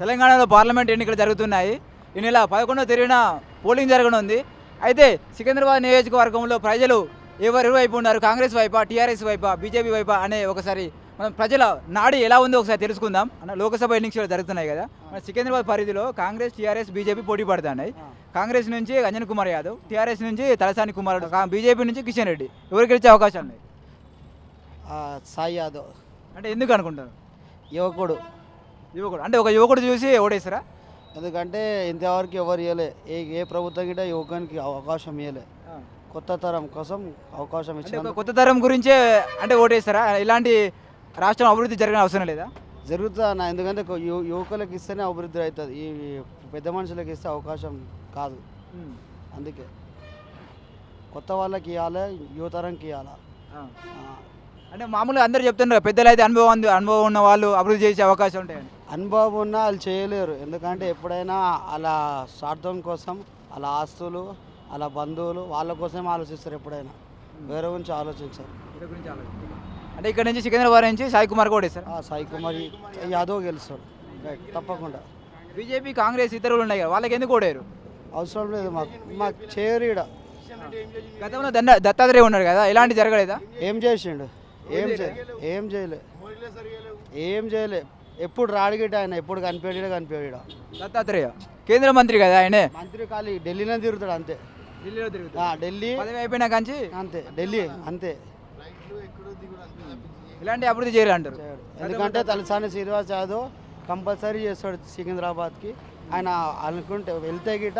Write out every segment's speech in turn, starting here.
తెలంగాణలో పార్లమెంట్ ఎన్నికలు జరుగుతున్నాయి. ఈ నెల 11వ తేదీన పోలింగ్ జరగనుంది. అయితే సికింద్రాబాద్ నియోజకవర్గంలో ప్రజలు ఎవరి వైపు ఉన్నారు? కాంగ్రెస్ వైపా, టీఆర్ఎస్ వైపా, బీజేపీ వైపా అనే ఒకసారి మనం ప్రజల నాడి ఎలా ఉందో ఒకసారి తెలుసుకుందాం. లోక్సభ ఎన్నికలు జరుగుతున్నాయి కదా, మన సికింద్రాబాద్ పరిధిలో కాంగ్రెస్, టీఆర్ఎస్, బీజేపీ పోటీ పడుతున్నాయి. కాంగ్రెస్ నుంచి అంజన్ కుమార్ యాదవ్, టీఆర్ఎస్ నుంచి తలసాని కుమార్, బీజేపీ నుంచి కిషన్ రెడ్డి. ఎవరికి గెలిచే అవకాశాలు ఉన్నాయి? సాయి యాదవ్. అంటే ఎందుకు అనుకుంటారు? యువకుడు అంటే ఒక యువకుడు చూసి ఓడేస్తారా? ఎందుకంటే ఇంతవరకు ఎవరు ఇవ్వలే, ఏ ప్రభుత్వం గిట్ట యువకానికి అవకాశం ఇవ్వలే. కొత్త తరం కోసం అవకాశం ఇచ్చిన కొత్త తరం గురించే అంటే ఓటేస్తారా? ఇలాంటి రాష్ట్రం అభివృద్ధి జరిగిన అవసరం లేదా? జరుగుతుంది అన్న. ఎందుకంటే యువకులకు ఇస్తేనే అభివృద్ధి అవుతుంది, ఈ పెద్ద మనుషులకు ఇస్తే అవకాశం కాదు. అందుకే కొత్త వాళ్ళకి ఇవ్వాలి, యువతరంకి ఇవ్వాలి. అంటే మామూలుగా అందరూ చెప్తున్నారు పెద్దలు అయితే అనుభవం ఉన్న వాళ్ళు అభివృద్ధి చేసే అవకాశం ఉంటాయని. అనుభవం ఉన్నా వాళ్ళు చేయలేరు. ఎందుకంటే ఎప్పుడైనా అలా స్వార్థం కోసం, అలా ఆస్తులు, అలా బంధువులు వాళ్ళ కోసమే ఆలోచిస్తారు. ఎప్పుడైనా వేరే గురించి ఆలోచించారు. అంటే ఇక్కడ నుంచి సికింద్రాబాద్ నుంచి సాయి కుమార్ కూడా సార్, సాయి కుమార్ యాదవ్ గెలుస్తాడు తప్పకుండా. బీజేపీ, కాంగ్రెస్ ఇతరులు ఉన్నాయి కదా, వాళ్ళకి ఎందుకు ఓడారు? అవసరం లేదు, మాకు చేయరు. ఇక్కడ గతంలో దత్తాత్రేయ ఉన్నాడు కదా, ఇలాంటి జరగలేదా? ఏం చేసిండు? ఏం చేయలే. ఎప్పుడు రాడిగిట ఆయన, ఎప్పుడు కనిపించాడు. దత్తాత్రేయ కేంద్ర మంత్రి కదా, ఆయనే మంత్రి ఖాళీ ఢిల్లీనే తిరుగుతాడు అంతే. ఢిల్లీలో తిరుగుతాడు. ఢిల్లీ పదవి అయిపోయినా కానీ అంతే, ఢిల్లీ అంతే. ఇలాంటి అభివృద్ధి చేయరు అంటారు. ఎందుకంటే తలసాని శ్రీనివాస్ యాదవ్ కంపల్సరీ చేస్తాడు సికింద్రాబాద్కి. ఆయన అనుకుంటే వెళ్తే గిట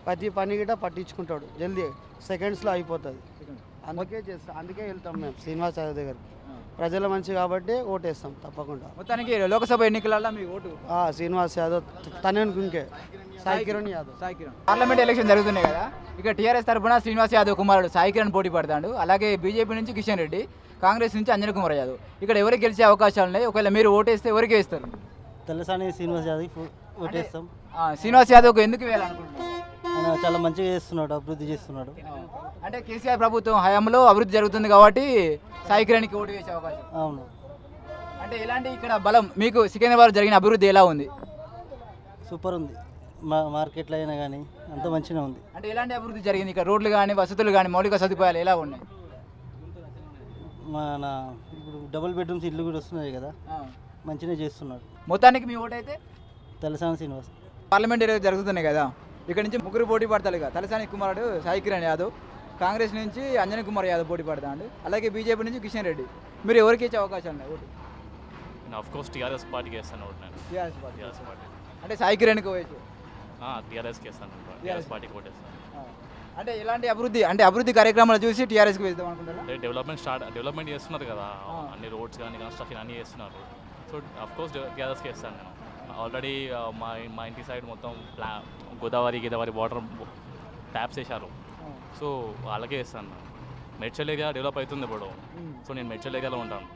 ప్రతి పని గిట పట్టించుకుంటాడు, జల్దీ సెకండ్స్లో అయిపోతుంది. అందుకే వెళ్తాం మేము శ్రీనివాస్ యాదవ్ దగ్గరికి. ప్రజల మంచి కాబట్టి ఓటేస్తాం తప్పకుండా. మొత్తానికి లోక్సభ ఎన్నికలలో మీ ఓటు శ్రీనివాస్ యాదవ్, తనకే సాయి కిరణ్ యాదవ్. పార్లమెంట్ ఎలక్షన్ జరుగుతున్నాయి కదా, ఇక టీఆర్ఎస్ తరఫున శ్రీనివాస్ యాదవ్ కుమారుడు సాయి కిరణ్ పోటీ పడతాడు. అలాగే బీజేపీ నుంచి కిషన్ రెడ్డి, కాంగ్రెస్ నుంచి అంజన్ కుమార్ యాదవ్. ఇక్కడ ఎవరికి గెలిచే అవకాశాలు ఉన్నాయి? ఒకవేళ మీరు ఓటేస్తే ఎవరికి వేస్తారు? తలసాని శ్రీనివాస్ యాదవ్ ఓటేస్తాం. శ్రీనివాస్ యాదవ్కు ఎందుకు వేయాలనుకుంటున్నారు? ఆయన చాలా మంచిగా చేస్తున్నాడు, అభివృద్ధి చేస్తున్నాడు. అంటే కేసీఆర్ ప్రభుత్వం హయాంలో అభివృద్ధి జరుగుతుంది కాబట్టి సాయి కిరణ్కి ఓటు వేసే అవకాశం. అవును. అంటే ఎలాంటి ఇక్కడ బలం మీకు సికింద్రాబాద్ జరిగిన అభివృద్ధి ఎలా ఉంది? సూపర్ ఉంది. మార్కెట్లో అయినా కానీ అంత మంచిగా ఉంది. అంటే ఎలాంటి అభివృద్ధి జరిగింది ఇక్కడ? రోడ్లు కానీ, వసతులు కానీ, మౌలిక సదుపాయాలు ఎలా ఉన్నాయి? మన ఇప్పుడు డబుల్ బెడ్రూమ్స్ ఇల్లు కూడా వస్తున్నాయి కదా, మంచిగా చేస్తున్నాడు. మొత్తానికి మీ ఓటు అయితే తలసాని శ్రీనివాస్. పార్లమెంట్ జరుగుతున్నాయి కదా, ఇక్కడ నుంచి ముగ్గురు పోటీ పడతారు కదా, తలసాని కుమారుడు సాయి కిరణ్ యాదవ్, కాంగ్రెస్ నుంచి అంజన్ కుమార్ యాదవ్ పోటీ పడతాడు, అలాగే బీజేపీ నుంచి కిషన్ రెడ్డి. మీరు ఎవరికి ఇచ్చే అవకాశాలు ఉన్నాయి ఓటు? ఆఫ్కోర్స్ టీఆర్ఎస్ పార్టీకి వేస్తాను ఓటు నేను. TRS party. పార్టీ అంటే సాయి కిరణ్కి వేయచ్చు. టీఆర్ఎస్కి వేస్తాను, టీఆర్ఎస్ పార్టీకి ఓటేస్తాను. అంటే ఎలాంటి అభివృద్ధి కార్యక్రమాలు చూసి టీఆర్ఎస్కి వేద్దాం అనుకుంటారా? డెవలప్మెంట్ చేస్తున్నారు కదా, అన్ని రోడ్స్ కానీ కన్స్ట్రక్షన్ అన్నీ చేస్తున్నారు. సో ఆఫ్కోర్స్ టీఆర్ఎస్కి వేస్తాను నేను. ఆల్రెడీ మా ఇంటి సైడ్ మొత్తం గోదావరి వాటర్ ట్యాప్స్ వేశారు. సో వాళ్ళకే వేస్తాను. మెడ్చల్ ఏరియా డెవలప్ అవుతుంది ఇప్పుడు. సో నేను మెడ్చల్ ఏరియాలో ఉంటాను.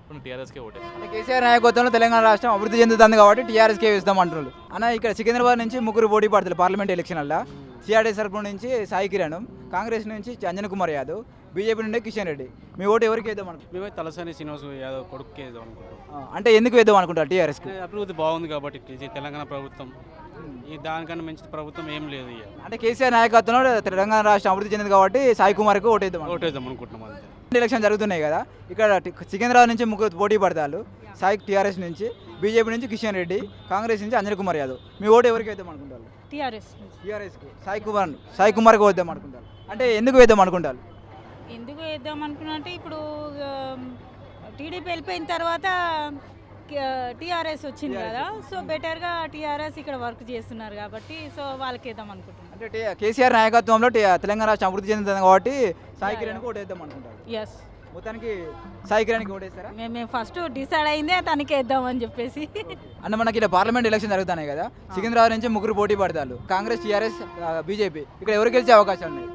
ఇప్పుడు టీఆర్ఎస్కే ఓటేస్తాను. అంటే కేసీఆర్ నాయకత్వంలో తెలంగాణ రాష్ట్రం అభివృద్ధి చెందుతుంది కాబట్టి టీఆర్ఎస్కే వేస్తాం అంటున్నారు అన్న. ఇక్కడ సికింద్రాబాద్ నుంచి ముగ్గురు పోటీ పడతారు పార్లమెంట్ ఎలక్షన్లలో. టీఆర్ఎస్ తరఫు నుంచి సాయి కిరణ్, కాంగ్రెస్ నుంచి అంజన్ కుమార్ యాదవ్, బీజేపీ నుండి కిషన్ రెడ్డి. మీ ఓటు ఎవరికి వేద్దాం అనుకుంటారు? మేమే తలసాని శ్రీనివాస్ యాదవ్ కొడుకుకి వేద్దాం అనుకుంటాం. అంటే ఎందుకు వేద్దాం అనుకుంటారు? టీఆర్ఎస్కి అభివృద్ధి బాగుంది కాబట్టి తెలంగాణ ప్రభుత్వం. ఈ దానికన్నా మంచి ప్రభుత్వం ఏం లేదు. అంటే కేసీఆర్ నాయకత్వంలో తెలంగాణ రాష్ట్రం అభివృద్ధి చెందింది కాబట్టి సాయి కుమార్కి ఓటేద్దాం అనుకుంటున్నాం. అంతే. ఎలక్షన్ జరుగుతున్నాయి కదా, ఇక్కడ సికింద్రాబాద్ నుంచి ముగ్గురు పోటీ పడతారు. సాయి టీఆర్ఎస్ నుంచి, బీజేపీ నుంచి కిషన్ రెడ్డి, కాంగ్రెస్ నుంచి అంజన్ కుమార్ యాదవ్. మీ ఓటు ఎవరికి వేద్దాం అనుకుంటారు? టీఆర్ఎస్కి సాయి కుమార్కి వేద్దాం అనుకుంటారు. అంటే ఎందుకు వేద్దాం అనుకుంటారు? ఎందుకు వేద్దాం అనుకున్నా ఇప్పుడు టీడీపీ వెళ్ళిపోయిన తర్వాత టీఆర్ఎస్ వచ్చింది కదా, సో బెటర్గా టీఆర్ఎస్ ఇక్కడ వర్క్ చేస్తున్నారు కాబట్టి సో వాళ్ళకి వేద్దాం అనుకుంటున్నాను. అంటే కేసీఆర్ నాయకత్వంలో తెలంగాణ రాష్ట్రం అభివృద్ధి చెందుతుంది కాబట్టి సాయి కిరణ్కి ఓటు వేద్దాం అనుకుంటారు. ఎస్. మొత్తానికి సాయి కిరణ్కి ఓటేస్తారా? మేము ఫస్ట్ డిసైడ్ అయిందే తనకి వేద్దామని చెప్పేసి. అంటే మనకి ఇలా పార్లమెంట్ ఎలక్షన్ జరుగుతున్నాయి కదా, సికింద్రాబాద్ నుంచి ముగ్గురు పోటీ పడతారు. Congress, TRS, BJP. ఇక్కడ ఎవరు గెలిచే అవకాశాలు ఉన్నాయి?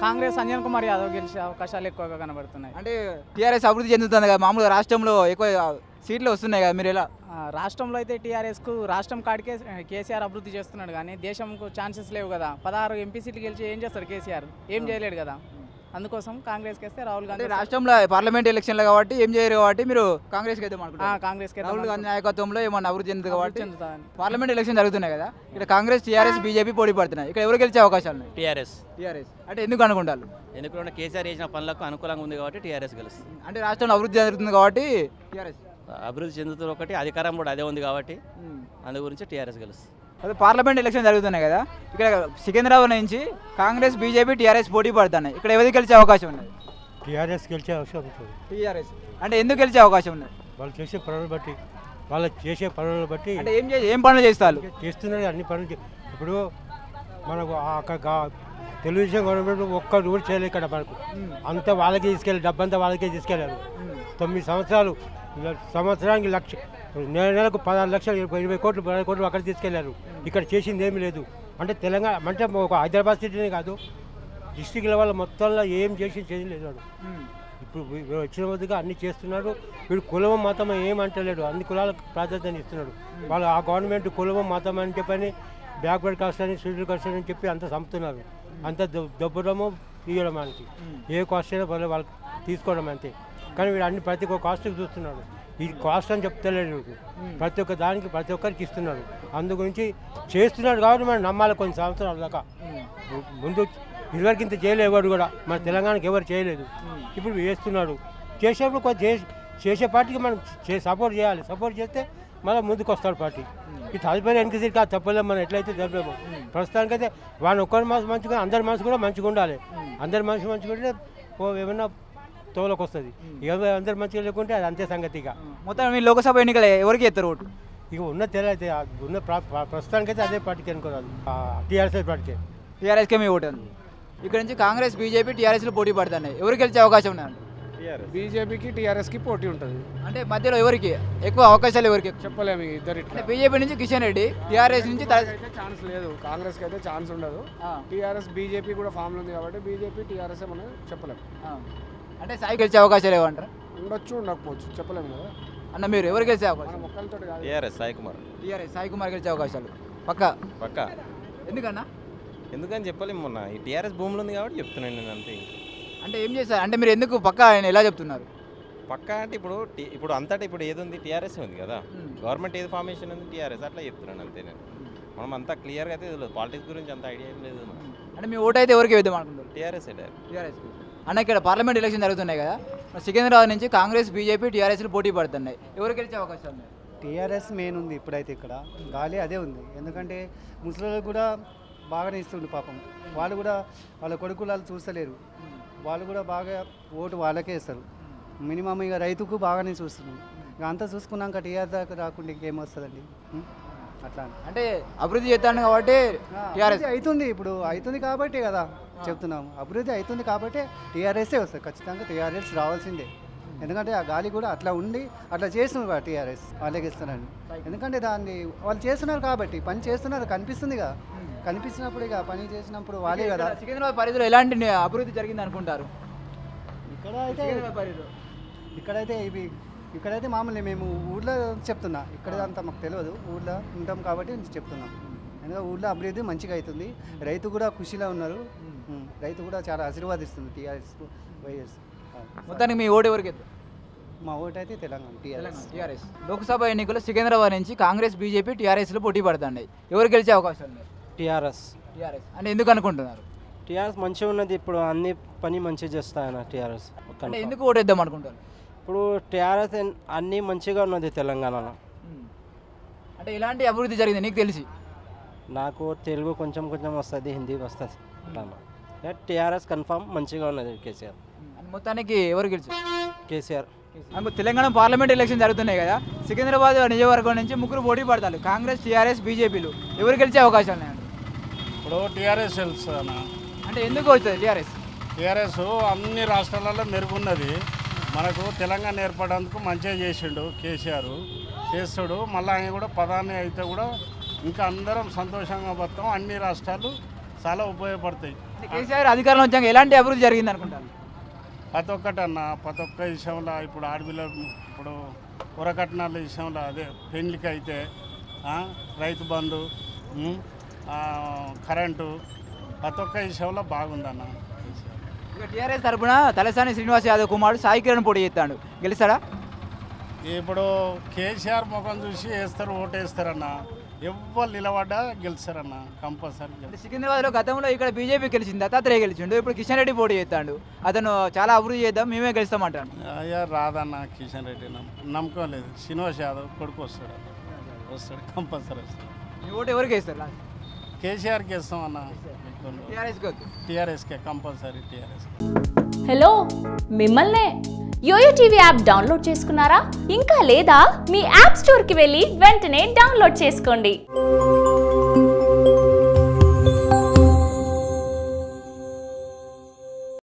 కాంగ్రెస్ అంజన్ కుమార్ యాదవ్ గెలిచే అవకాశాలు ఎక్కువగా కనబడుతున్నాయి. అంటే టీఆర్ఎస్ అభివృద్ధి చెందుతుంది కదా, మామూలుగా రాష్ట్రంలో ఎక్కువ సీట్లు వస్తున్నాయి కదా, మీరు ఎలా? రాష్ట్రంలో అయితే టీఆర్ఎస్కు రాష్ట్రం కాడికే కేసీఆర్ అభివృద్ధి చేస్తున్నాడు కానీ దేశంకు ఛాన్సెస్ లేవు కదా. 16 ఎంపీ సీట్లు గెలిచి ఏం చేస్తాడు కేసీఆర్? ఏం చేయలేడు కదా. అందుకోసం కాంగ్రెస్కి వేస్తే రాహుల్ అంటే గాంధీ రాష్ట్రంలో పార్లమెంట్ ఎలక్షన్లు కాబట్టి ఏం చేయరు కాబట్టి మీరు కాంగ్రెస్కి అయితే అనుకుంటారు కాంగ్రెస్కి రాహుల్ గాంధీ నాయకత్వంలో ఏమన్నా అభివృద్ధి చెందుతుంది కాబట్టి చెందుతాదని పార్లమెంట్ ఎలక్షన్ జరుగుతున్నాయి కదా ఇక్కడ కాంగ్రెస్ టీఆర్ఎస్ బీజేపీ పోటీ పడుతున్నాయి ఇక్కడ ఎవరు గెలిచే అవకాశాలు ఉన్నాయి టీఆర్ఎస్ టీఆర్ఎస్ అంటే ఎందుకు అనుకుంటారు ఎందుకంటే కేసీఆర్ చేసిన పనులకు అనుకూలంగా ఉంది కాబట్టి టీఆర్ఎస్ గెలుస్తుంది. అంటే రాష్ట్రంలో అభివృద్ధి జరుగుతుంది కాబట్టి టీఆర్ఎస్ అభివృద్ధి చెందుతున్న ఒకటి అధికారం కూడా అదే ఉంది కాబట్టి అందు గురించి టీఆర్ఎస్ గెలుస్తుంది. అదే పార్లమెంట్ ఎలక్షన్ జరుగుతున్నాయి కదా ఇక్కడ సికింద్రాబాద్ నుంచి కాంగ్రెస్ బీజేపీ టీఆర్ఎస్ పోటీ పడుతున్నాయి ఇక్కడ ఎవరికి గెలిచే అవకాశం ఉన్నది టీఆర్ఎస్ గెలిచే అవసరం ఉంటుంది. టీఆర్ఎస్ అంటే ఎందుకు గెలిచే అవకాశం ఉన్నది వాళ్ళు చేసే పనులు బట్టి వాళ్ళు చేసే పనులను బట్టి అంటే ఏం పనులు చేస్తారు చేస్తున్నారు అన్ని పనులు ఇప్పుడు మనకు అక్కడ తెలుగుదేశం గవర్నమెంట్ ఒక్క రూల్ చేయలేదు ఇక్కడ మనకు అంతా వాళ్ళకే తీసుకెళ్ళి డబ్బంతా వాళ్ళకే తీసుకెళ్ళారు 9 సంవత్సరాలు సంవత్సరానికి నెలకు 16 లక్షలు 20 కోట్లు 10 కోట్లు అక్కడ తీసుకెళ్లారు ఇక్కడ చేసింది ఏమీ లేదు అంటే తెలంగాణ అంటే ఒక హైదరాబాద్ సిటీనే కాదు డిస్టిక్ లెవెల్ మొత్తంలో ఏం చేయలేదు వాడు ఇప్పుడు వచ్చిన వద్దగా అన్ని చేస్తున్నాడు వీడు కులం మతం ఏమంటలేడు అన్ని కులాలకు ప్రాధాన్యత ఇస్తున్నాడు వాళ్ళు ఆ గవర్నమెంట్ కులం మతం అని చెప్పని బ్యాక్వర్డ్ కాస్ట్ అని షెడ్యూల్ కాస్ట్ అని చెప్పి అంత చంపుతున్నారు అంత దొబ్బడము తీయడం మనకి ఏ కాస్ట్ అయినా వాళ్ళకి తీసుకోవడం అంతే కానీ వీడు అన్ని ప్రతి ఒక్క కాస్ట్కి చూస్తున్నాడు ఈ కాస్ట్ అని చెప్తలేడు ప్రతి ఒక్క దానికి ప్రతి ఒక్కరికి ఇస్తున్నాడు అందు గురించి చేస్తున్నాడు కాబట్టి మనం నమ్మాలి కొన్ని సంవత్సరాల దాకా ముందు ఇదివరకు ఇంత చేయలేవాడు కూడా మన తెలంగాణకి ఎవరు చేయలేదు ఇప్పుడు చేస్తున్నాడు చేసేప్పుడు కొంచెం చేసే పార్టీకి మనం సపోర్ట్ చేయాలి సపోర్ట్ చేస్తే మళ్ళీ ముందుకు వస్తాడు పార్టీ ఈ తదుపరి వెనక సీట్ కాదు చెప్పలేము మనం ఎట్లయితే చెప్పలేము ప్రస్తుతానికైతే వాడిని ఒక్కరి మనసు మంచిగా అందరి మనసు కూడా మంచిగా ఉండాలి అందరి మనసు మంచిగా ఉంటే ఏమన్నా తోలకు వస్తుంది అందరు మంచిగా లేకుంటే అది అంతే సంగతిగా మొత్తం మీ లోకసభ ఎన్నికలు ఎవరికి ఎత్తారు ఓటు ఇక ఉన్న తెలైతే ఉన్న ప్రస్తుతానికైతే అదే పార్టీకి అనుకోరాదు టీఆర్ఎస్ పార్టీకి టీఆర్ఎస్కే మీ ఓటు ఉంది ఇక్కడ నుంచి కాంగ్రెస్ బీజేపీ టీఆర్ఎస్లో పోటీ పడుతున్నాయి ఎవరికి గెలిచే అవకాశం ఉన్నాయండి బీజేపీకి టీఆర్ఎస్కి పోటీ ఉంటుంది. అంటే మధ్యలో ఎవరికి ఎక్కువ అవకాశాలు ఎవరికి చెప్పలేము ఇద్దరు అంటే బీజేపీ నుంచి కిషన్ రెడ్డి టీఆర్ఎస్ నుంచి ఛాన్స్ లేదు కాంగ్రెస్కి అయితే ఛాన్స్ ఉండదు టీఆర్ఎస్ బీజేపీ కూడా ఫామ్లో ఉంది కాబట్టి బీజేపీ టీఆర్ఎస్ మనం చెప్పలేము అంటే సాయి గెలిచే అవకాశాలు ఏమంటారు ఉండొచ్చు ఉండకపోవచ్చు చెప్పలేము కదా అన్న మీరు ఎవరు గెలిచే అవకాశం ఒక్కరితో కాదు టీఆర్ఎస్ సాయి కుమార్ టీఆర్ఎస్ సాయి కుమార్ గెలిచే అవకాశాలు పక్క ఎందుకన్నా ఎందుకని చెప్పలేము మొన్న ఈ టీఆర్ఎస్ భూములు ఉంది కాబట్టి చెప్తున్నాను నేను అంతే అంటే ఏం చేస్తారు అంటే మీరు ఎందుకు పక్క ఆయన ఎలా చెప్తున్నారు పక్కా అంటే ఇప్పుడు అంతటా ఇప్పుడు ఏది ఉంది టీఆర్ఎస్ ఉంది కదా గవర్నమెంట్ ఏది ఫార్మేషన్ ఉంది టీఆర్ఎస్ అట్లా చెప్తున్నాను అంతే నేను మనం అంతా క్లియర్గా అయితే తెలియదు పాలిటిక్స్ గురించి అంత ఐడియా ఏం లేదు అంటే మీ ఓటు అయితే ఎవరికి వేద్దాం అనుకుంటారు టీఆర్ఎస్ టీఆర్ఎస్ అన్న ఇక్కడ పార్లమెంట్ ఎలక్షన్ జరుగుతున్నాయి కదా సికింద్రాబాద్ నుంచి కాంగ్రెస్ బీజేపీ టీఆర్ఎస్లు పోటీ పడుతున్నాయి ఎవరు గెలిచే అవకాశాలు ఉన్నాయి టీఆర్ఎస్ మెయిన్ ఉంది ఇప్పుడైతే ఇక్కడ గాలి అదే ఉంది ఎందుకంటే ముసలిలకు కూడా బాగానే ఇస్తుంది పాపం వాళ్ళు కూడా వాళ్ళ కొడుకులు వాళ్ళు చూస్తలేరు వాళ్ళు కూడా బాగా ఓటు వాళ్ళకే ఇస్తారు మినిమం ఇక రైతుకు బాగానే చూస్తున్నారు ఇక అంతా చూసుకున్నాక టీఆర్ దాకా రాకుండా ఇంకేమొస్తుందండి అట్లా అంటే అభివృద్ధి చేస్తాను కాబట్టి టీఆర్ఎస్ అవుతుంది ఇప్పుడు అవుతుంది కాబట్టి కదా చెప్తున్నాము అభివృద్ధి అవుతుంది కాబట్టి టీఆర్ఎస్ఏ వస్తుంది ఖచ్చితంగా టీఆర్ఎస్ రావాల్సిందే ఎందుకంటే ఆ గాలి కూడా అట్లా ఉండి అట్లా చేస్తున్నారు టీఆర్ఎస్ వాళ్ళకి ఇస్తారండి ఎందుకంటే దాన్ని వాళ్ళు చేస్తున్నారు కాబట్టి పని చేస్తున్నారు కనిపిస్తుందిగా కనిపించినప్పుడు ఇక పని చేసినప్పుడు వాళ్ళే కదా సికింద్రాబాద్ పరిధిలో ఎలాంటి అభివృద్ధి జరిగింది అనుకుంటారు ఇక్కడైతే ఇక్కడైతే మామూలు మేము ఊళ్ళో చెప్తున్నా ఇక్కడ అంతా మాకు తెలియదు ఊళ్ళో ఉంటాం కాబట్టి చెప్తున్నాం ఎందుకంటే ఊళ్ళో అభివృద్ధి మంచిగా అవుతుంది రైతు కూడా ఖుషిలో ఉన్నారు రైతు కూడా చాలా ఆశీర్వాదిస్తుంది టీఆర్ఎస్ వైఎస్ మొత్తానికి మీ ఓటు ఎవరికి మా ఓటు అయితే తెలంగాణ టీఆర్ఎస్ లోక్సభ ఎన్నికల్లో సికింద్రాబాద్ నుంచి కాంగ్రెస్ బీజేపీ టీఆర్ఎస్లో పోటీ పడుతున్నాయి ఎవరు గెలిచే అవకాశాలు ఉన్నాయి టీఆర్ఎస్ అంటే ఎందుకు అనుకుంటున్నారు టీఆర్ఎస్ మంచిగా ఉన్నది ఇప్పుడు అన్ని పని మంచిగా చేస్తాయన్న టీఆర్ఎస్ అంటే ఎందుకు ఓటేద్దాం అనుకుంటారు ఇప్పుడు టీఆర్ఎస్ అన్నీ మంచిగా ఉన్నది తెలంగాణలో అంటే ఇలాంటి అభివృద్ధి జరిగింది నీకు తెలిసి నాకు తెలుగు కొంచెం కొంచెం వస్తుంది హిందీ వస్తుంది అట్లా టీఆర్ఎస్ కన్ఫామ్ మంచిగా ఉన్నది కేసీఆర్ మొత్తానికి ఎవరు గెలిచి కేసీఆర్ తెలంగాణ పార్లమెంట్ ఎలక్షన్ జరుగుతున్నాయి కదా సికింద్రాబాద్ నియోజకవర్గం నుంచి ముగ్గురు పోటీ పడతారు కాంగ్రెస్ టీఆర్ఎస్ బీజేపీలు ఎవరు గెలిచే అవకాశాలు ఉన్నాయండి ఇప్పుడు టీఆర్ఎస్ తెలుసు అంటే ఎందుకు అవుతుంది టీఆర్ఎస్ అన్ని రాష్ట్రాలలో మెరుగున్నది మనకు తెలంగాణ ఏర్పడేందుకు మంచిగా చేసిండు కేసీఆర్ చేస్తాడు మళ్ళీ ఆయన కూడా ప్రధాని అయితే కూడా ఇంకా అందరం సంతోషంగా పోతాం అన్ని రాష్ట్రాలు చాలా ఉపయోగపడతాయి కేసీఆర్ అధికారంలో వచ్చాక ఎలాంటి అభివృద్ధి జరిగింది అనుకుంటారు ప్రతి ఒక్కటి ప్రతి ఒక్క విషయంలో ఇప్పుడు ఆడపిల్ల ఇప్పుడు ఉరకట్నాల విషయంలో అదే పెళ్లికి అయితే రైతు బంధు కరెంటు ప్రతి ఒక్క విషయంలో బాగుందన్న ఇక టీఆర్ఎస్ తరపున తలసాని శ్రీనివాస్ యాదవ్ కుమారుడు సాయి కిరణ్ పోటీ చేస్తాడు, గెలుస్తాడా? ఇప్పుడు కేసీఆర్ ముఖం చూసి వేస్తారు, ఓటు వేస్తారన్న. ఎవ్వరు నిలబడ్డా గెలుస్తారన్న కంపల్సరీ. అంటే సికింద్రాబాద్లో గతంలో ఇక్కడ బీజేపీ గెలిచింది, దత్తాత్రేయ గెలిచిండు, ఇప్పుడు కిషన్ రెడ్డి పోటీ చేస్తాడు. అతను చాలా అభివృద్ధి చేద్దాం, మేమే గెలుస్తామంటాను. అయ్యా రాదన్న కిషన్ రెడ్డి నమ్మకం లేదు. శ్రీనివాస్ యాదవ్ కొడుకు వస్తాడు కంపల్సరీ వస్తాడు. మీ ఓటు ఎవరికి వేస్తారు? కేసీఆర్కి వేస్తామన్న. టీఆర్ఎస్కే కంపల్సరీ టీఆర్ఎస్. హలో, మిమ్మల్నే యోయో టీవీ యాప్ డౌన్లోడ్ చేసుకున్నారా? ఇంకా లేదా? మీ యాప్ స్టోర్కి వెళ్ళి వెంటనే డౌన్లోడ్ చేసుకోండి.